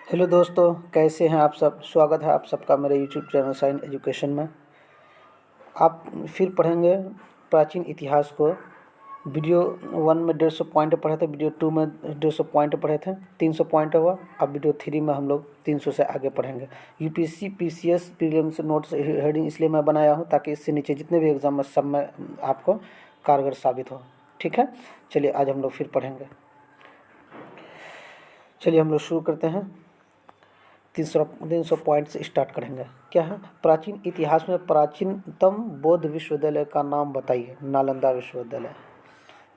Hello दोस्तों, कैसे हैं आप सब। स्वागत है आप सबका मेरे यूट्यूब चैनल साइन एजुकेशन में। आप फिर पढ़ेंगे प्राचीन इतिहास को। वीडियो 1 में 150 पॉइंट पढ़े थे, वीडियो 2 में 150 पॉइंट पढ़े थे, 300 पॉइंट हुआ। अब वीडियो 3 में हम लोग 300 से आगे पढ़ेंगे। UPSC PCS prelims notes heading इसलिए मैं बनाया हूँ ताकि इससे नीचे जितने भी एग्जाम में सब में आपको कारगर साबित हो। ठीक है, चलिए आज हम लोग फिर पढ़ेंगे। चलिए हम लोग शुरू करते हैं। 300 पॉइंट से स्टार्ट करेंगे। क्या है? प्राचीन इतिहास में प्राचीनतम बौद्ध विश्वविद्यालय का नाम बताइए। नालंदा विश्वविद्यालय।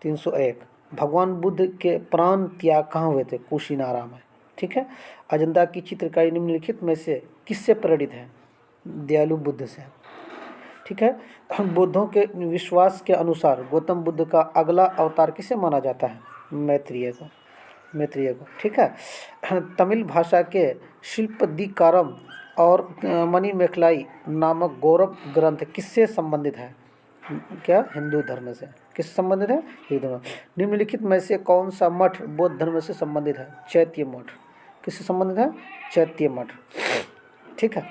301 भगवान बुद्ध के प्राण त्याग कहाँ हुए थे? कुशीनारा में। ठीक है। अजंता की चित्रकारी निम्नलिखित में से किससे प्रेरित है? दयालु बुद्ध से। ठीक है। बुद्धों के विश्वास के अनुसार गौतम बुद्ध का अगला अवतार किसे माना जाता है? मैत्रेय को। ठीक है। तमिल भाषा के शिल्पदिकारम और मणिमेखलाई नामक गौरव ग्रंथ किससे संबंधित है? क्या? हिंदू धर्म से। किससे संबंधित है? हिंदू धर्म। निम्नलिखित में से कौन सा मठ बौद्ध धर्म से संबंधित है? चैत्य मठ। किससे संबंधित है? चैत्य मठ। ठीक है।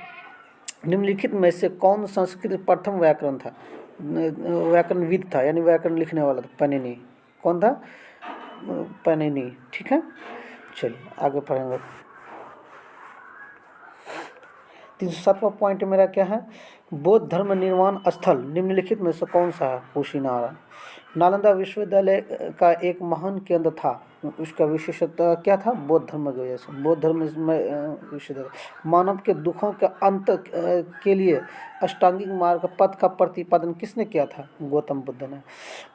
निम्नलिखित में से कौन संस्कृत प्रथम व्याकरण था? व्याकरणविद था, यानी व्याकरण लिखने वाला था। पैनिनी। कौन था? पैनिनी। ठीक है। चलिए आगे पढ़ेंगे। 307वां पॉइंट मेरा क्या है? बौद्ध धर्म निर्माण स्थल निम्नलिखित में से कौन सा है? कुशीनारा। नालंदा विश्वविद्यालय का एक महान केंद्र था। उसका विशेषता क्या था? बौद्ध धर्म की वजह से। बौद्ध धर्म में विश्वविद्यालय। मानव के दुखों के अंत के लिए अष्टांगिक मार्ग पथ का प्रतिपादन किसने किया था? गौतम बुद्ध ने।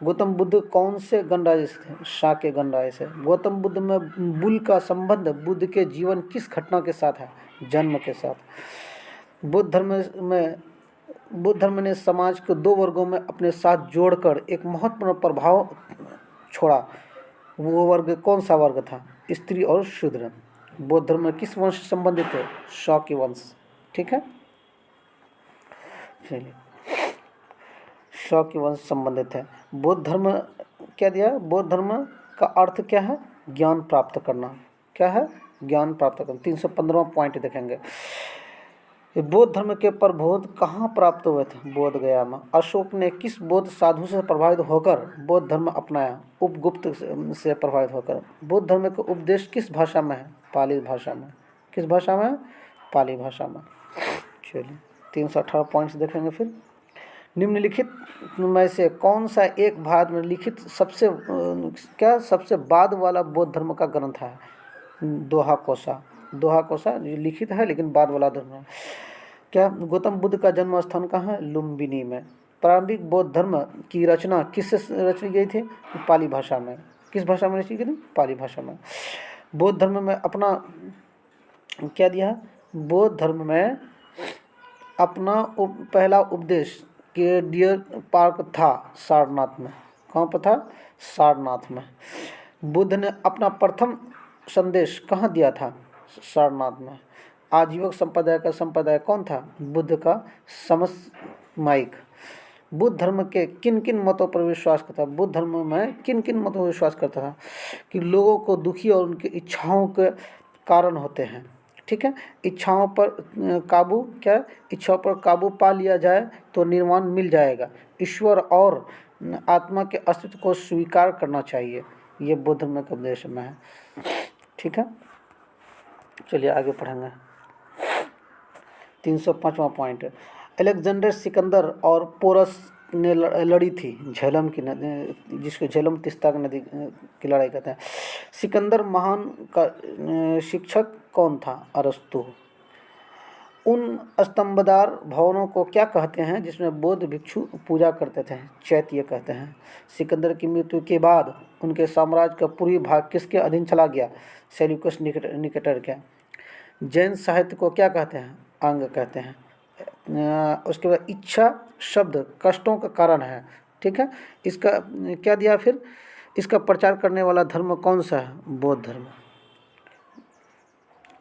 गौतम बुद्ध कौन से गणराज्य से थे? शाक्य गणराज्य से। गौतम बुद्ध में बुल का संबंध बुद्ध के जीवन किस घटना के साथ है? जन्म के साथ। बुद्ध धर्म ने समाज को दो वर्गों में अपने साथ जोड़कर एक महत्वपूर्ण प्रभाव छोड़ा। वो वर्ग कौन सा वर्ग था? स्त्री और शूद्र। बौद्ध धर्म में किस वंश से संबंधित है? शाक्य वंश। ठीक है। चलिए, शाक्य वंश संबंधित है। बौद्ध धर्म क्या दिया? बौद्ध धर्म का अर्थ क्या है? ज्ञान प्राप्त करना। क्या है? ज्ञान प्राप्त करना। 315वां पॉइंट देखेंगे। बौद्ध धर्म के प्रबोध कहाँ प्राप्त हुए थे? बोध गया में। अशोक ने किस बौद्ध साधु से प्रभावित होकर बौद्ध धर्म अपनाया? उपगुप्त से प्रभावित होकर। बौद्ध धर्म का उपदेश किस भाषा में है? पाली भाषा में। किस भाषा में? पाली भाषा में। चलिए 318 पॉइंट्स देखेंगे फिर। निम्नलिखित में से कौन सा एक भारत में लिखित सबसे बाद वाला बौद्ध धर्म का ग्रंथ है? दोहा कोसा। दोहा कोसा लिखित है लेकिन बाद वाला धर्म है। क्या? गौतम बुद्ध का जन्म स्थान कहाँ है? लुम्बिनी में। प्रारंभिक बौद्ध धर्म की रचना किससे रची गई थी? पाली भाषा में। किस भाषा में रची गई थी? पाली भाषा में। बौद्ध धर्म में अपना क्या दिया? बौद्ध धर्म में अपना पहला उपदेश के डियर पार्क था सारनाथ में। कहाँ पर था? सारनाथ में। बुद्ध ने अपना प्रथम संदेश कहाँ दिया था? सारनाथ में। आजीवक संप्रदाय का संप्रदाय कौन था? बुद्ध का समसामयिक। बुद्ध धर्म के किन किन मतों पर विश्वास करता था? बुद्ध धर्म में किन किन मतों पर विश्वास करता था? कि लोगों को दुखी और उनकी इच्छाओं के कारण होते हैं। ठीक है। इच्छाओं पर काबू क्या? इच्छाओं पर काबू पा लिया जाए तो निर्वाण मिल जाएगा। ईश्वर और आत्मा के अस्तित्व को स्वीकार करना चाहिए। ये बुद्ध धर्म के उपदेश में है। ठीक है। चलिए आगे पढ़ेंगे। 305वां पॉइंट। अलेक्जेंडर सिकंदर और पोरस ने लड़ी थी झेलम की नदी, जिसको झेलम तिस्ता की नदी की लड़ाई कहते हैं। सिकंदर महान का शिक्षक कौन था? अरस्तु। उन स्तंभदार भवनों को क्या कहते हैं जिसमें बौद्ध भिक्षु पूजा करते थे? चैत्य कहते हैं। सिकंदर की मृत्यु के बाद उनके साम्राज्य का पूर्वी भाग किसके अधीन चला गया? सेल्यूकस निकेटर के। जैन साहित्य को क्या कहते हैं? अंग कहते हैं। उसके बाद इच्छा शब्द कष्टों का कारण है। ठीक है। इसका क्या दिया फिर? इसका प्रचार करने वाला धर्म कौन सा है? बौद्ध धर्म।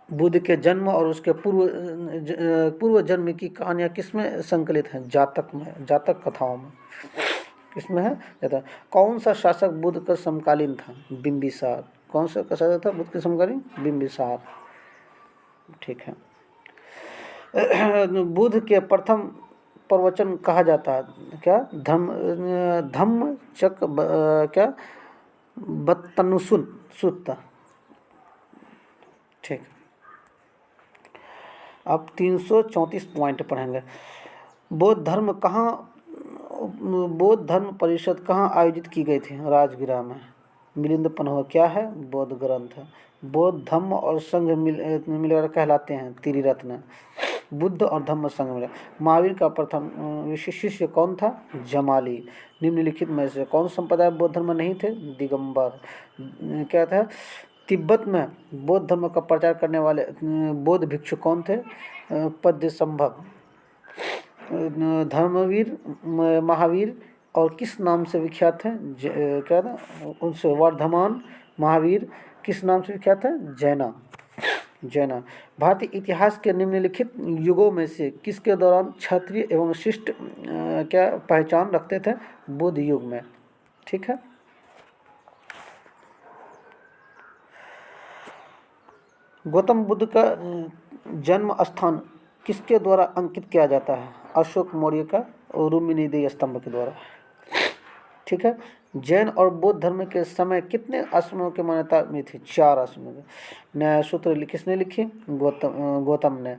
बुद्ध के जन्म और उसके पूर्व जन्म की कहानियाँ किसमें संकलित हैं? जातक में, जातक कथाओं में। किसमें है? जातक। कौन सा शासक बुद्ध का समकालीन था? बिंबिसार। कौन सा शासक था बुद्ध के समकालीन? बिंबिसार। ठीक है। बुद्ध के प्रथम प्रवचन कहा जाता है क्या? धम्म चक क्या बत्तनुसुन सुत्ता। ठीक। अब 334 पॉइंट पढ़ेंगे। बौद्ध धर्म परिषद कहाँ आयोजित की गई थी? राजगिरा में। मिलिंद पन्हा क्या है? बौद्ध ग्रंथ है। बौद्ध धम्म और संघ मिलकर कहलाते हैं त्रिरत्न। बुद्ध और धम्म संघ मिला। महावीर का प्रथम शिष्य कौन था? जमाली। निम्नलिखित में से कौन संप्रदाय बौद्ध धर्म नहीं थे? दिगंबर। क्या था? तिब्बत में बौद्ध धर्म का प्रचार करने वाले बौद्ध भिक्षु कौन थे? पद्य संभव। धर्मवीर महावीर और किस नाम से विख्यात हैं? क्या था उनसे? वर्धमान। महावीर किस नाम से विख्यात है? जैना। भारतीय इतिहास के निम्नलिखित युगों में से किसके दौरान क्षत्रिय एवं शिष्ट क्या पहचान रखते थे? बुद्ध युग में। ठीक है। गौतम बुद्ध का जन्म स्थान किसके द्वारा अंकित किया जाता है? अशोक मौर्य का रुक्मिणीदेवी स्तंभ के द्वारा। ठीक है। जैन और बौद्ध धर्म के समय कितने आश्रमों की मान्यता में थी? 4 आश्रमों की। न्याय सूत्र किसने लिखी? गौतम ने।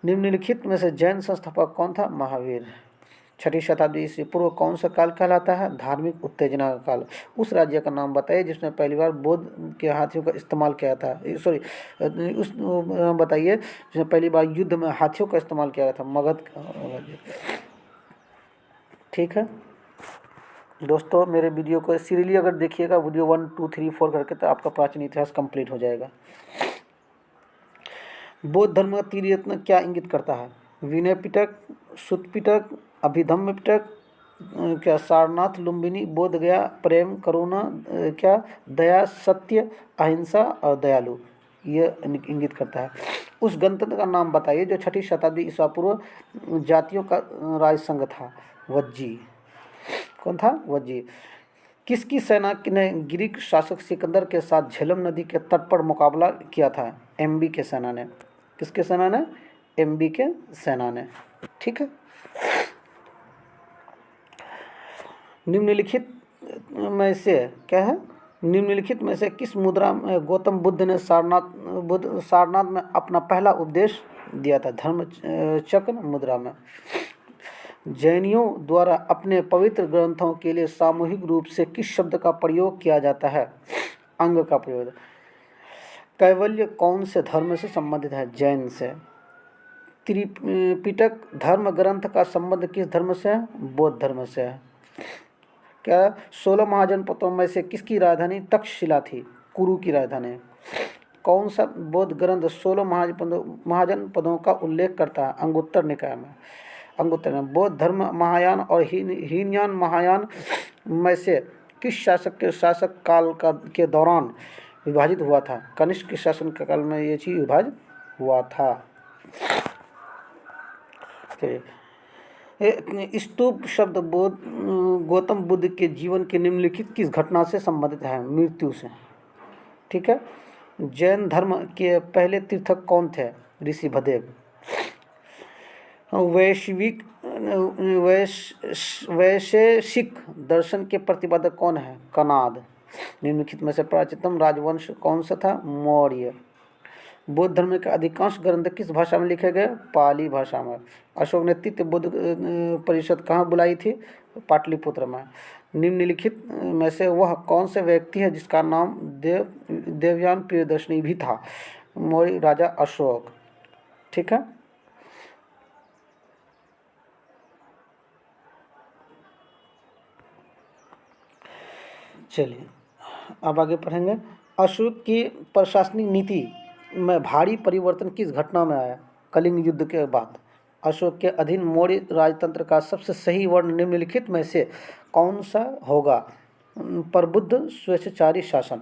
निम्नलिखित में से जैन संस्थापक कौन था? महावीर। 6वीं शताब्दी ईस्वी पूर्व कौन सा काल कहलाता है? धार्मिक उत्तेजना का काल। उस राज्य का नाम बताइए जिसने पहली बार बौद्ध के हाथियों का इस्तेमाल किया था। उस बताइए जिसने पहली बार युद्ध में हाथियों का इस्तेमाल किया था। मगध राज्य। ठीक है दोस्तों, मेरे वीडियो को सीरियली अगर देखिएगा, वीडियो 1, 2, 3, 4 करके, तो आपका प्राचीन इतिहास कंप्लीट हो जाएगा। बौद्ध धर्म का त्रिरत्न क्या इंगित करता है? विनय पिटक, सुत्त पिटक, अभिधम्म पिटक, क्या सारनाथ, लुम्बिनी, बोध गया, प्रेम, करुणा, क्या दया, सत्य, अहिंसा और दयालु, ये इंगित करता है। उस गणतंत्र का नाम बताइए जो 6वीं शताब्दी ईसा पूर्व जातियों का राजसंघ था। वज्जी। कौन था? वज्जी। किसकी सेना ने ग्रीक शासक सिकंदर के साथ झेलम नदी के तट पर मुकाबला किया था? एमबी के सेना ने। किसके सेना ने? एमबी के सेना ने। ठीक है। निम्नलिखित में से क्या है? निम्नलिखित में से किस मुद्रा में गौतम बुद्ध ने सारनाथ में अपना पहला उपदेश दिया था? धर्म चक्र मुद्रा में। जैनियों द्वारा अपने पवित्र ग्रंथों के लिए सामूहिक रूप से किस शब्द का प्रयोग किया जाता है? अंग का प्रयोग। कैवल्य कौन से धर्म से संबंधित है? जैन से। त्रिपिटक धर्म ग्रंथ का संबंध किस धर्म से है? बौद्ध धर्म से है। क्या 16 महाजनपदों में से किसकी राजधानी तक्षशिला थी? कुरु की राजधानी। कौन सा बौद्ध ग्रंथ 16 महाजनपदों का उल्लेख करता है? अंगुत्तर निकाय में। बौद्ध धर्म महायान और हीनयान महायान में से किस शासक काल के दौरान विभाजित हुआ था? कनिष्क के शासन काल में ये चीज विभाजित हुआ था। स्तूप शब्द गौतम बुद्ध के जीवन के निम्नलिखित किस घटना से संबंधित है? मृत्यु से। ठीक है। जैन धर्म के पहले तीर्थक कौन थे? ऋषि भदेव। वैशेषिक दर्शन के प्रतिपादक कौन है? कनाद। निम्नलिखित में से प्राचीनतम राजवंश कौन सा था? मौर्य। बौद्ध धर्म के अधिकांश ग्रंथ किस भाषा में लिखे गए? पाली भाषा में। अशोक ने तृतीय बौद्ध परिषद कहाँ बुलाई थी? पाटलिपुत्र में। निम्नलिखित में से वह कौन से व्यक्ति है जिसका नाम देवयान प्रियदर्शनी भी था? मौर्य राजा अशोक। ठीक है। चलिए अब आगे पढ़ेंगे। अशोक की प्रशासनिक नीति में भारी परिवर्तन किस घटना में आया? कलिंग युद्ध के बाद। अशोक के अधीन मौर्य राजतंत्र का सबसे सही वर्ण निम्नलिखित में से कौन सा होगा? प्रबुद्ध स्वेच्छाचारी शासन।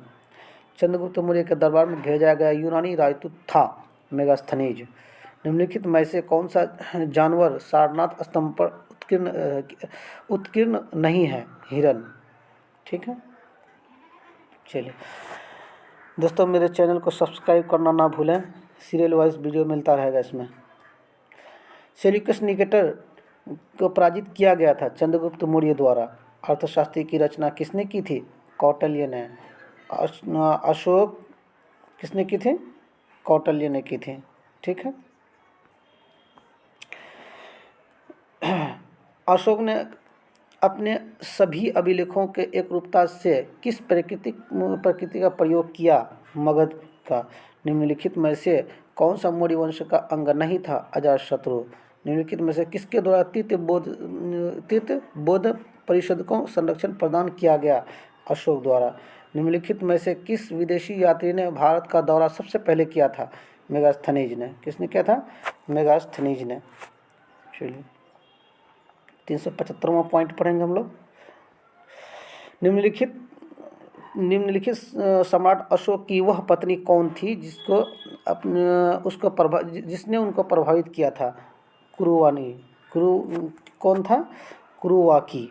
चंद्रगुप्त मौर्य के दरबार में भेजा गया यूनानी राजदूत था मेगास्थनीज। निम्नलिखित में से कौन सा जानवर सारनाथ स्तंभ पर उत्कीर्ण नहीं है? हिरण। ठीक है। चलिए दोस्तों, मेरे चैनल को सब्सक्राइब करना ना भूलें, सीरियल वाइज वीडियो मिलता रहेगा इसमें। सेल्यूकस निकेटर को पराजित किया गया था चंद्रगुप्त मौर्य द्वारा। अर्थशास्त्र की रचना किसने की थी? कौटिल्य ने। अशोक किसने की थी? कौटिल्य ने की थी। ठीक है। अशोक ने अपने सभी अभिलेखों के एकरूपता से किस प्रकृति का प्रयोग किया? मगध का। निम्नलिखित में से कौन सा मौर्य वंश का अंग नहीं था? अजातशत्रु। निम्नलिखित में से किसके द्वारा तीर्थ बौद्ध परिषद को संरक्षण प्रदान किया गया? अशोक द्वारा। निम्नलिखित में से किस विदेशी यात्री ने भारत का दौरा सबसे पहले किया था? मेगास्थनीज ने। किसने किया था? मेगास्थनीज ने। चलिए 375वां पॉइंट पढ़ेंगे हम लोग। निम्नलिखित सम्राट अशोक की वह पत्नी कौन थी जिसने उनको प्रभावित किया था? कुरुवानी। कौन था? कुरुवाकी,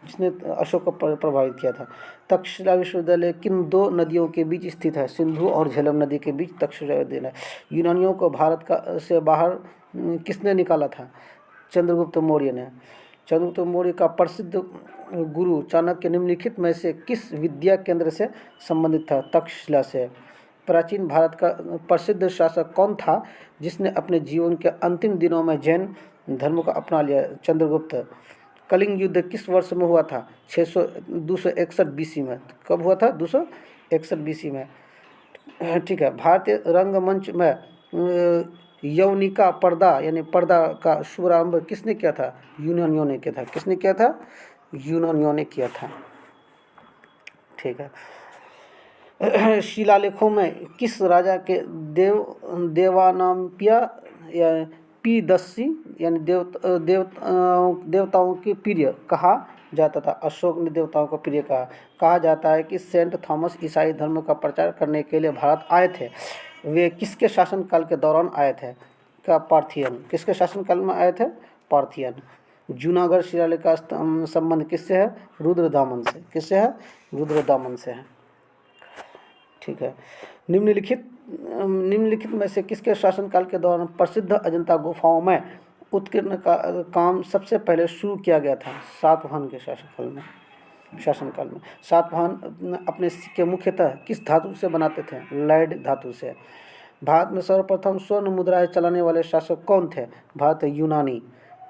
जिसने अशोक को प्रभावित किया था। तक्षशिला विश्वविद्यालय किन दो नदियों के बीच स्थित है? सिंधु और झेलम नदी के बीच तक्षशिला विश्वविद्यालय। यूनानियों को भारत से बाहर किसने निकाला था? चंद्रगुप्त मौर्य ने। चंद्रगुप्त मौर्य का प्रसिद्ध गुरु चाणक्य निम्नलिखित में से किस विद्या केंद्र से संबंधित था? तक्षशिला से। प्राचीन भारत का प्रसिद्ध शासक कौन था जिसने अपने जीवन के अंतिम दिनों में जैन धर्म को अपना लिया? चंद्रगुप्त। कलिंग युद्ध किस वर्ष में हुआ था? 261 बीसी में। कब हुआ था? 261 बीसी में। ठीक है। भारतीय रंगमंच में यवनिका पर्दा यानी पर्दा का शुभारंभ किसने किया था? यूनानियों ने किया था। किसने किया था? यूनानियों ने किया था। ठीक है। शिलालेखों में किस राजा के देवानाम्पिया या पीदस्सी यानी देवताओं की प्रिय कहा जाता था? अशोक ने देवताओं को प्रिय कहा जाता है कि सेंट थॉमस ईसाई धर्म का प्रचार करने के लिए भारत आए थे। वे किसके शासनकाल के दौरान आए थे? क्या? पार्थियन। किसके शासनकाल में आए थे? पार्थियन। जूनागढ़ शिलालेख का संबंध किससे है? रुद्रदामन से। किससे है? रुद्रदामन से है। ठीक है। निम्नलिखित में से किसके शासनकाल के दौरान प्रसिद्ध अजंता गुफाओं में उत्कीर्ण का काम सबसे पहले शुरू किया गया था? सातवाहन के शासनकाल में। सातवाहन अपने सिक्के मुख्यतः किस धातु से बनाते थे? लेड धातु से। भारत में सर्वप्रथम स्वर्ण मुद्राएं चलाने वाले शासक कौन थे? भारत यूनानी।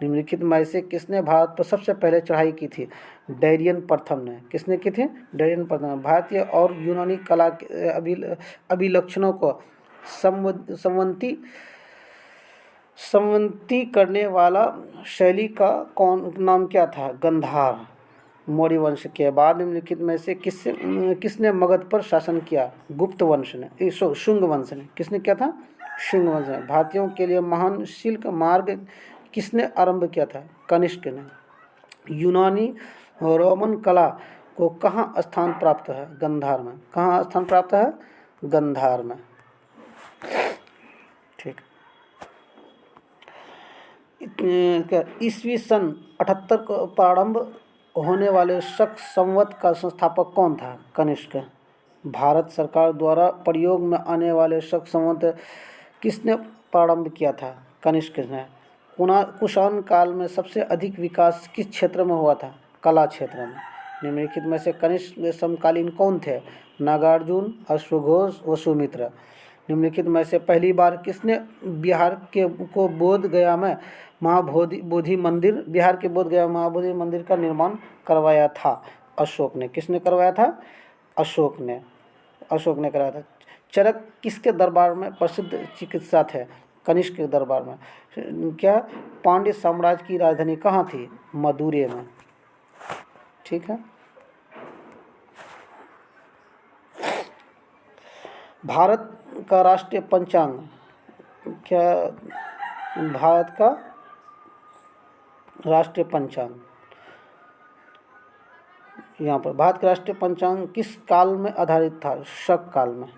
निम्नलिखित में से किसने भारत पर सबसे पहले चढ़ाई की थी? डैरियन प्रथम ने। किसने की थी? डैरियन प्रथम। भारतीय और यूनानी कला के अभिलक्षणों को संवती करने वाला शैली का नाम क्या था? गंधार। मौर्य वंश के बाद निम्नलिखित में से किसने मगध पर शासन किया? गुप्त वंश ने। शुंग वंश ने। किसने किया था? शुंग वंश ने। भारतीयों के लिए महान सिल्क मार्ग किसने आरंभ किया था? कनिष्क ने। यूनानी रोमन कला को कहाँ स्थान प्राप्त है? गंधार में। कहाँ स्थान प्राप्त है? गंधार में। ठीक। ईस्वी सन 78 को प्रारंभ होने वाले शक संवत का संस्थापक कौन था? कनिष्क। भारत सरकार द्वारा प्रयोग में आने वाले शक संवत किसने प्रारंभ किया था? कनिष्क ने। कुषाण काल में सबसे अधिक विकास किस क्षेत्र में हुआ था? कला क्षेत्र में। निम्नलिखित में से कनिष्क समकालीन कौन थे? नागार्जुन, अश्वघोष, वसुमित्र। निम्नलिखित में से पहली बार किसने बिहार को बोध गया में महाबोधि मंदिर का निर्माण करवाया था? अशोक ने। किसने करवाया था? अशोक ने कराया था। चरक किसके दरबार में प्रसिद्ध चिकित्सा थे? कनिष्क के दरबार में। क्या? पांड्य साम्राज्य की राजधानी कहाँ थी? मदुरै में। ठीक है। भारत का राष्ट्रीय पंचांग क्या? भारत का राष्ट्रीय पंचांग यहाँ पर भारत का राष्ट्रीय पंचांग किस काल में आधारित था? शक काल में।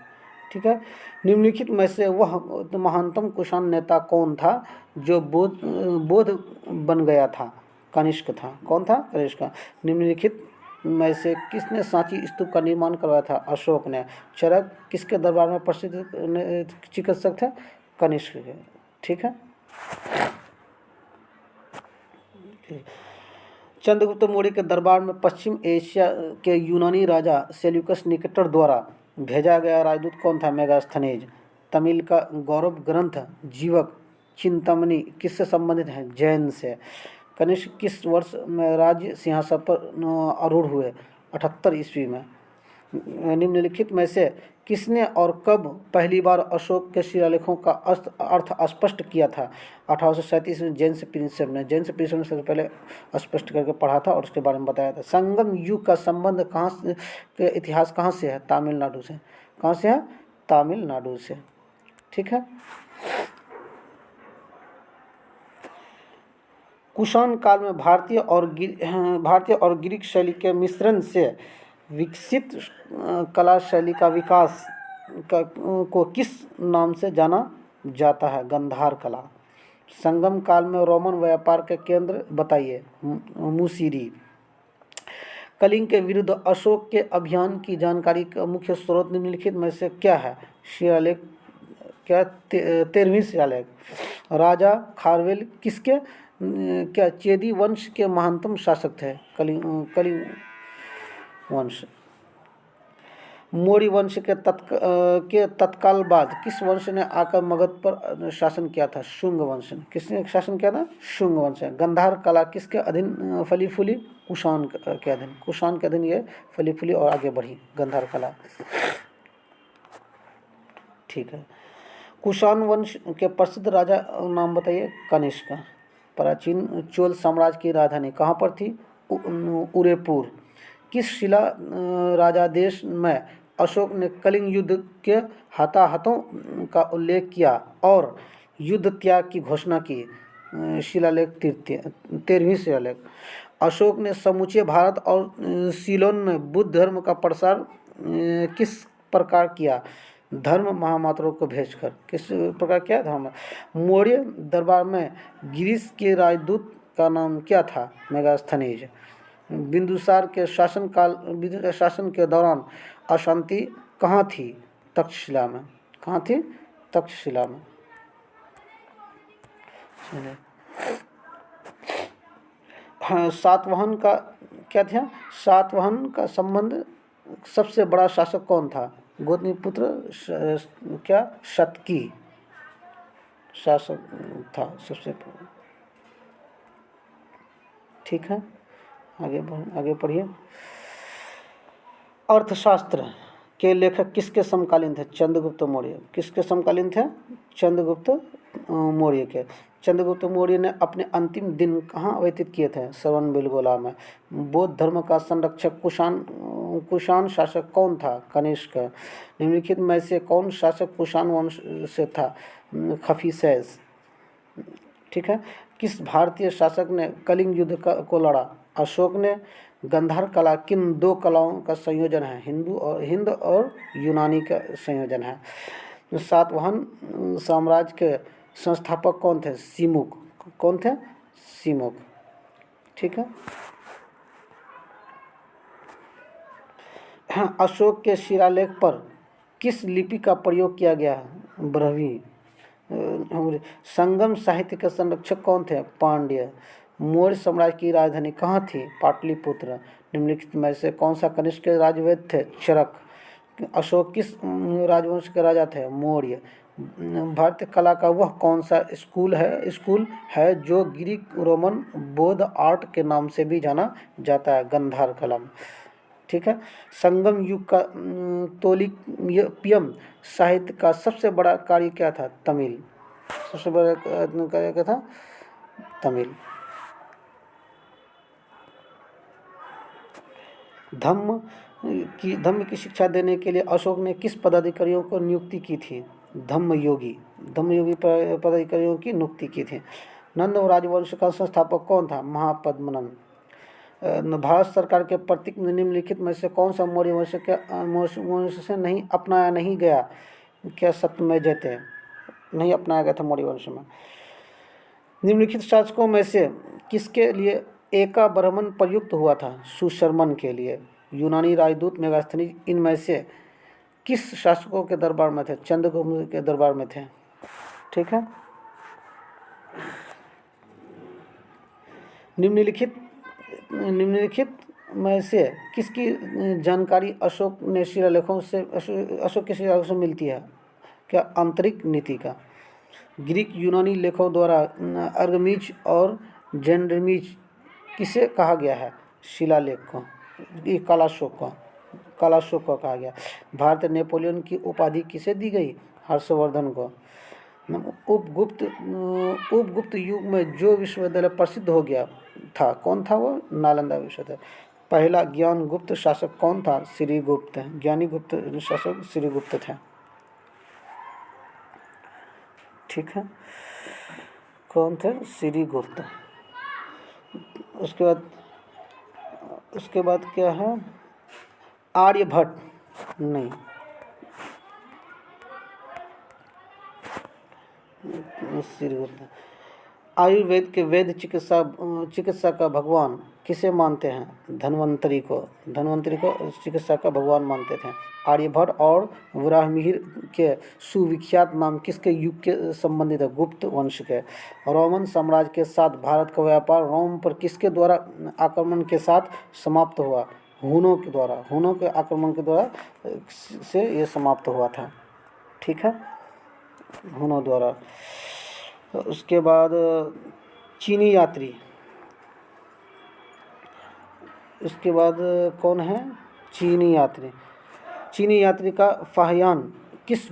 ठीक है। निम्नलिखित में से वह महानतम कुषाण नेता कौन था जो बौद्ध बन गया था? कनिष्क था। कौन था? कनिष्क। निम्नलिखित में से किसने सांची स्तूप का निर्माण करवाया था? अशोक ने। चरक किसके दरबार में प्रसिद्ध चिकित्सक थे? कनिष्क के। ठीक है। चंद्रगुप्त मौर्य के दरबार में पश्चिम एशिया के यूनानी राजा सेल्यूकस निकेटर द्वारा भेजा गया राजदूत कौन था? मेगास्थनीज। तमिल का गौरव ग्रंथ जीवक चिंतामणि किससे संबंधित है? जैन से। कनिष्क किस वर्ष में राज्य सिंहासन पर आरूढ़ हुए? 78 ईस्वी में। निम्नलिखित में से किसने और कब पहली बार अशोक के शिलालेखों का अर्थ स्पष्ट किया था? 1837 में जेम्स प्रिंसेप ने। जेम्स प्रिंसेप ने सबसे पहले स्पष्ट करके पढ़ा था और उसके बारे में बताया था। संगम युग का संबंध कहाँ से, के इतिहास कहाँ से है? तमिलनाडु से। कहाँ से है? तमिलनाडु से। ठीक है। कुषाण काल में भारतीय और ग्रीक शैली के मिश्रण से विकसित कला शैली का विकास को किस नाम से जाना जाता है? गंधार कला। संगम काल में रोमन व्यापार के केंद्र बताइए? मुसीरी। कलिंग के विरुद्ध अशोक के अभियान की जानकारी का मुख्य स्रोत निम्नलिखित में से क्या है? शिलालेख। क्या? 13वीं शिलालेख। राजा खारवेल किसके क्या चेदी वंश के महानतम शासक थे? कलिंग वंश। मौर्य वंश के तत्काल बाद किस वंश ने आकर मगध पर शासन किया था? शुंग वंश। किसने शासन किया था? शुंग वंश। गंधार कला किसके अधीन फली फूली? कुषाण के अधीन। कुषाण के अधीन ये फली फूली और आगे बढ़ी गंधार कला। ठीक है। कुषाण वंश के प्रसिद्ध राजा नाम बताइए? कनिष्क। प्राचीन चोल साम्राज्य की राजधानी कहाँ पर थी? उदयपुर। किस शिला राजादेश में अशोक ने कलिंग युद्ध के हताहतों का उल्लेख किया और युद्ध त्याग की घोषणा की? शिलालेख 13वीं शिलालेख। अशोक ने समूचे भारत और सीलोन में बुद्ध धर्म का प्रसार किस प्रकार किया? धर्म महामात्रों को भेजकर। किस प्रकार किया? धर्म। मौर्य दरबार में ग्रीस के राजदूत का नाम क्या था? मेगास्थनीज। बिंदुसार के शासन के दौरान अशांति कहाँ थी? तक्षशिला में। कहाँ थी? तक्षशिला में। हाँ, सातवाहन का क्या था? सातवाहन का संबंध सबसे बड़ा शासक कौन था? गौतमीपुत्र क्या शतकी शासक था सबसे। ठीक है। आगे पढ़िए। अर्थशास्त्र के लेखक किसके समकालीन थे? चंद्रगुप्त मौर्य। किसके समकालीन थे? चंद्रगुप्त मौर्य के। चंद्रगुप्त मौर्य ने अपने अंतिम दिन कहाँ व्यतीत किए थे? श्रवणबेलगोला में। बौद्ध धर्म का संरक्षक कुषाण शासक कौन था? कनिष्क। निम्नलिखित में से कौन शासक कुषाण वंश से था? खफीसेस। ठीक है। किस भारतीय शासक ने कलिंग युद्ध को लड़ा? अशोक ने। गंधार कला किन दो कलाओं का संयोजन है? हिंद और यूनानी का संयोजन है। सातवाहन साम्राज्य के संस्थापक कौन थे? सिमुक। कौन थे? सिमुक। ठीक है। अशोक के शिलालेख पर किस लिपि का प्रयोग किया गया है? ब्राह्मी। संगम साहित्य के संरक्षक कौन थे? पांड्य। मौर्य साम्राज्य की राजधानी कहाँ थी? पाटलिपुत्र। निम्नलिखित में से कौन सा कनिष्क के राजवैद्य थे? चरक। अशोक किस राजवंश के राजा थे? मौर्य। भारतीय कला का वह कौन सा स्कूल है जो ग्रीक रोमन बौद्ध आर्ट के नाम से भी जाना जाता है? गंधार कला। ठीक है। संगम युग का तोलिपियम साहित्य का सबसे बड़ा कार्य क्या था? तमिल। सबसे बड़ा कार्य क्या था? तमिल। धम्म की शिक्षा देने के लिए अशोक ने किस पदाधिकारियों को नियुक्ति की थी? धम्मयोगी पदाधिकारियों की नियुक्ति की थी। नंद राजवंश का संस्थापक कौन था? महापद्मनंद। भारत सरकार के प्रतीक निम्नलिखित में से कौन सा मौर्य वंश से अपनाया नहीं गया? क्या सत्यमेव जयते अपनाया गया था मौर्य वंश में। निम्नलिखित शासकों में से किसके लिए एका ब्राह्मण प्रयुक्त हुआ था सुशर्मन के लिए। यूनानी राजदूत मेगास्थनीज इनमें से किस शासकों के दरबार में थे? चंद्रगुप्त के दरबार में थे। ठीक है। निम्नलिखित में से किसकी जानकारी अशोक ने शिलालेखों से अशोक के शिलालेखों से मिलती है? क्या आंतरिक नीति का? ग्रीक यूनानी लेखों द्वारा अर्गमीज और जेंड्रमीज किसे कहा गया है? शिलालेख को, ये कालाशोक को कहा गया। भारत नेपोलियन की उपाधि किसे दी गई? हर्षवर्धन को। उपगुप्त युग में जो विश्वविद्यालय प्रसिद्ध हो गया था, कौन था वो? नालंदा विश्वविद्यालय। पहला ज्ञान गुप्त शासक कौन था? श्रीगुप्त। ज्ञानी गुप्त शासक श्रीगुप्त थे। ठीक है, कौन थे? श्रीगुप्त। उसके बाद क्या है? आर्यभट्ट नहीं, श्रीगुप्त। आयुर्वेद के वेद चिकित्सा का भगवान किसे मानते हैं? धन्वंतरी को चिकित्सा का भगवान मानते थे। आर्यभट्ट और वराहमिहिर के सुविख्यात नाम किसके युग के संबंधित है? गुप्त वंश के। रोमन साम्राज्य के साथ भारत का व्यापार रोम पर किसके द्वारा आक्रमण के साथ समाप्त हुआ? हुनों के आक्रमण के द्वारा से ये समाप्त हुआ था। ठीक है, हुनों द्वारा। उसके बाद चीनी यात्री, उसके बाद कौन है? चीनी यात्री का फाहियान किस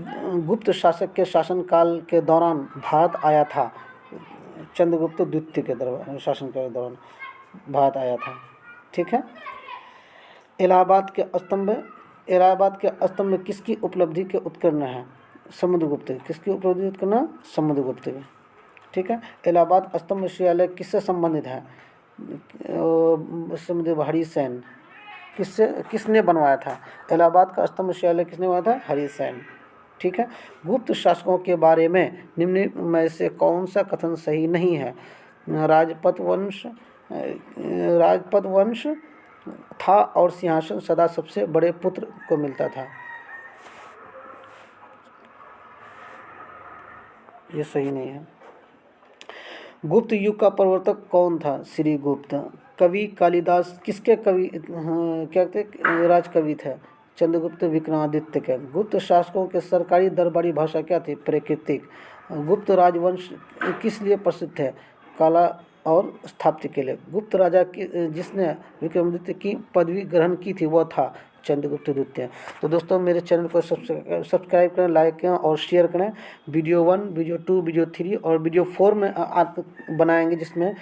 गुप्त शासक के शासनकाल के दौरान भारत आया था? चंद्रगुप्त द्वितीय के दरबार शासन के दौरान भारत आया था। ठीक है। इलाहाबाद के स्तंभ किसकी उपलब्धि के उत्कीर्ण है? समुद्रगुप्त। किसकी उपलब्धि उत्कीर्ण? समुद्रगुप्त की। ठीक है। इलाहाबाद स्तंभ शिलालेख किससे संबंधित है? समुद्र हरिसेन। किसने बनवाया था? इलाहाबाद का स्तंभ शिलालेख किसने बनवाया था? हरिसेन। ठीक है। गुप्त शासकों के बारे में निम्न में से कौन सा कथन सही नहीं है? राजपद वंश था और सिंहासन सदा सबसे बड़े पुत्र को मिलता था। ये सही नहीं है। गुप्त युग का प्रवर्तक कौन था? श्रीगुप्त। कवि कालिदास किसके राजकवि थे? चंद्रगुप्त विक्रमादित्य के। गुप्त शासकों के सरकारी दरबारी भाषा क्या थी? प्राकृतिक। गुप्त राजवंश किस लिए प्रसिद्ध थे? कला और स्थापत्य के लिए। गुप्त राजा जिसने विक्रमादित्य की पदवी ग्रहण की थी वह था चंद्रगुप्त द्वितीय। तो दोस्तों मेरे चैनल को सब्सक्राइब करें, लाइक करें और शेयर करें। वीडियो 1, वीडियो 2, वीडियो 3 और वीडियो 4 में बनाएंगे, जिसमें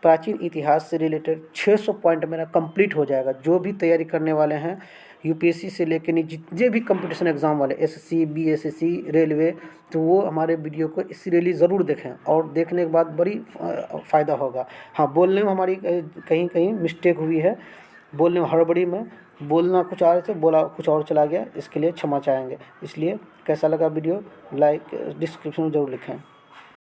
प्राचीन इतिहास से रिलेटेड 600 पॉइंट मेरा कंप्लीट हो जाएगा। जो भी तैयारी करने वाले हैं यूपीएससी से लेकर जितने भी कंपटीशन एग्जाम वाले, एसएससी, बीएसएससी, रेलवे, तो वो हमारे वीडियो को सीरियली ज़रूर देखें और देखने के बाद बड़ी फ़ायदा होगा। हाँ, बोलने में हमारी कहीं मिस्टेक हुई है, बोलने में हड़बड़ी में बोलना कुछ और से बोला कुछ और चला गया, इसके लिए क्षमा चाहेंगे। इसलिए कैसा लगा वीडियो, लाइक डिस्क्रिप्शन में ज़रूर लिखें।